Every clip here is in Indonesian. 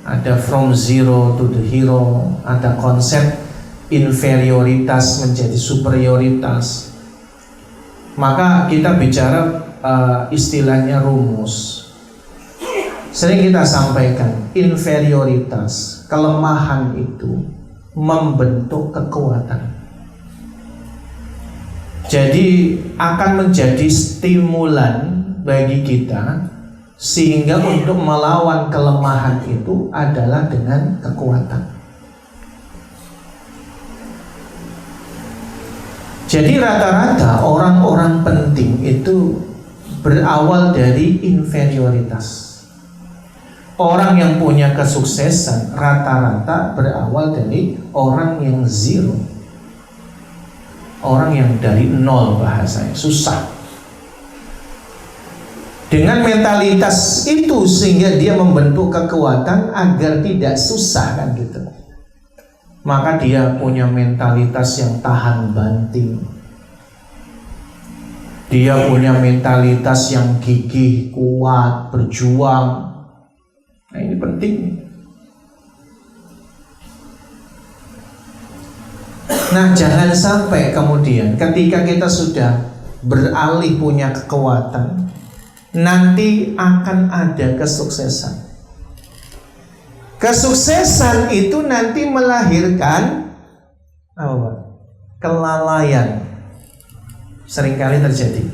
ada from zero to the hero, ada konsep inferioritas menjadi superioritas. Maka kita bicara istilahnya rumus. Sering kita sampaikan, inferioritas, kelemahan itu membentuk kekuatan. Jadi akan menjadi stimulan bagi kita, sehingga untuk melawan kelemahan itu adalah dengan kekuatan. Jadi rata-rata orang-orang penting itu berawal dari inferioritas. Orang yang punya kesuksesan rata-rata berawal dari orang yang zero, orang yang dari nol, bahasanya susah. Dengan mentalitas itu sehingga dia membentuk kekuatan agar tidak susah, kan gitu. Maka dia punya mentalitas yang tahan banting. Dia punya mentalitas yang gigih, kuat, berjuang. Nah, ini penting. Nah, jangan sampai kemudian ketika kita sudah beralih punya kekuatan, nanti akan ada kesuksesan. Kesuksesan itu nanti melahirkan apa? Kelalaian. Seringkali terjadi.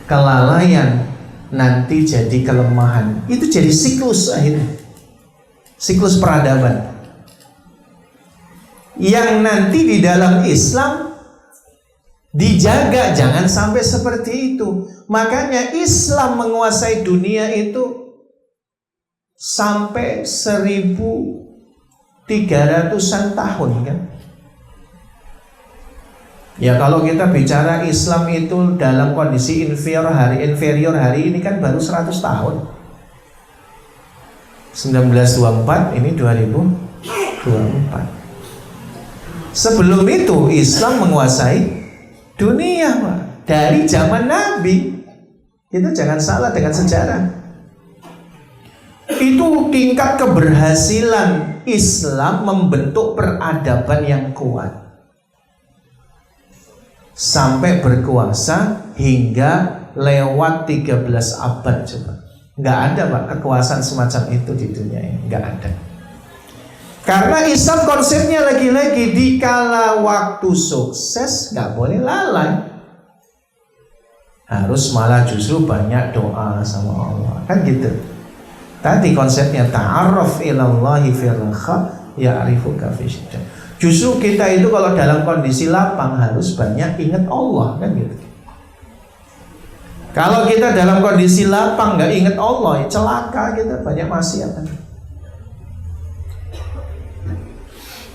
Kelalaian nanti jadi kelemahan. Itu jadi siklus akhirnya. Siklus peradaban. Yang nanti di dalam Islam dijaga jangan sampai seperti itu. Makanya Islam menguasai dunia itu sampai 1300-an tahun, kan? Ya, kalau kita bicara Islam itu dalam kondisi inferior hari ini kan baru 100 tahun. 1924, ini 2024. Sebelum itu Islam menguasai dunia, Pak. Dari zaman Nabi. Itu jangan salah dengan sejarah. Itu tingkat keberhasilan Islam membentuk peradaban yang kuat sampai berkuasa hingga lewat 13 abad. Coba, nggak ada, Pak, kekuasaan semacam itu di dunia ini, nggak ada. Karena Islam konsepnya lagi-lagi di kala waktu sukses nggak boleh lalai, harus malah justru banyak doa sama Allah, kan gitu. Tadi konsepnya ta'arraf ilallahi fil kha ya'rifuka fi syiddah. Justru kita itu kalau dalam kondisi lapang harus banyak ingat Allah, kan gitu. Kalau kita dalam kondisi lapang nggak ingat Allah, ya celaka kita, banyak maksiat.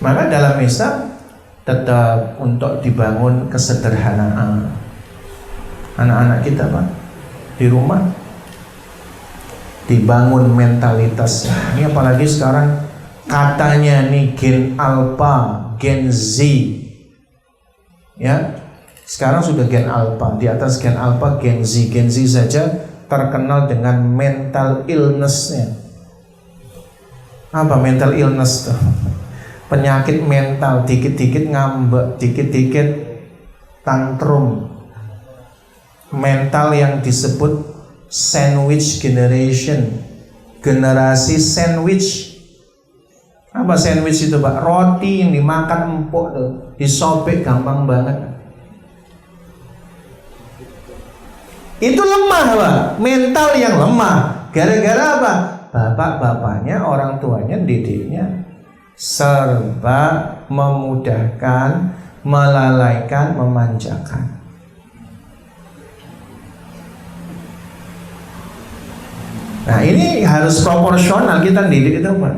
Maka dalam Islam tetap untuk dibangun kesederhanaan anak-anak kita, Pak, di rumah dibangun mentalitasnya. Ini apalagi sekarang katanya nih Gen Alpha, Gen Z, ya sekarang sudah Gen Alpha, di atas Gen Alpha Gen Z. Gen Z saja terkenal dengan mental illness-nya. Apa mental illness tuh? Penyakit mental, dikit-dikit ngambek, dikit-dikit tantrum. Mental yang disebut sandwich generation, generasi sandwich. Apa sandwich itu, Pak? Roti yang dimakan empuk tuh, disobek gampang banget. Itu lemah, Pak, mental yang lemah. Gara-gara apa? Bapak-bapaknya, orang tuanya, didiknya serba memudahkan, melalaikan, memanjakan. Nah, ini harus proporsional kita didik itu, Pak.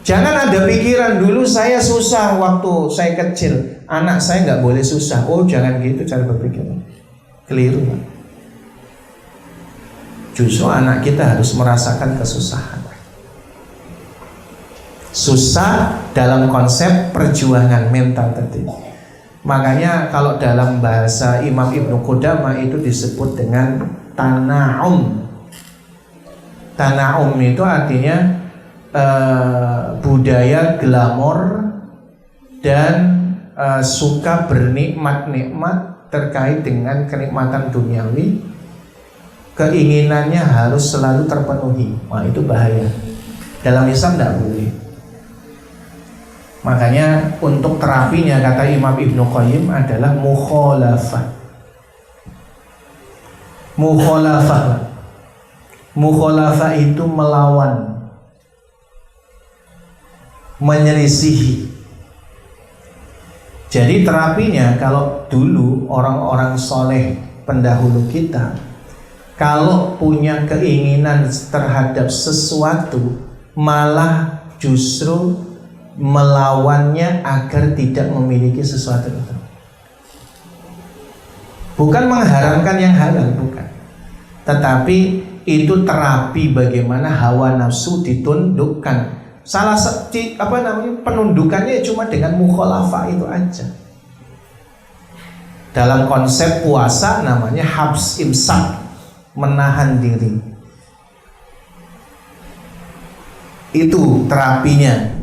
Jangan ada pikiran dulu saya susah waktu saya kecil, anak saya nggak boleh susah. Oh, jangan gitu cara berpikir. Keliru, Pak. Justru anak kita harus merasakan kesusahan. Susah dalam konsep perjuangan mental tadi. Makanya kalau dalam bahasa Imam Ibnu Qudamah itu disebut dengan tana'um. Tanaum itu artinya budaya glamor dan suka bernikmat-nikmat terkait dengan kenikmatan duniawi, keinginannya harus selalu terpenuhi. Wah, itu bahaya. Dalam Islam tidak boleh. Makanya untuk terapinya kata Imam Ibnu Qayyim adalah mukhalafah. Mukhalafah itu melawan, menyelisihi. Jadi terapinya kalau dulu orang-orang soleh pendahulu kita, kalau punya keinginan terhadap sesuatu, malah justru melawannya agar tidak memiliki sesuatu itu. Bukan mengharamkan yang halal, bukan. Tetapi itu terapi bagaimana hawa nafsu ditundukkan. Salah penundukannya cuma dengan mukhalafah itu aja. Dalam konsep puasa namanya habs imsak, menahan diri. Itu terapinya.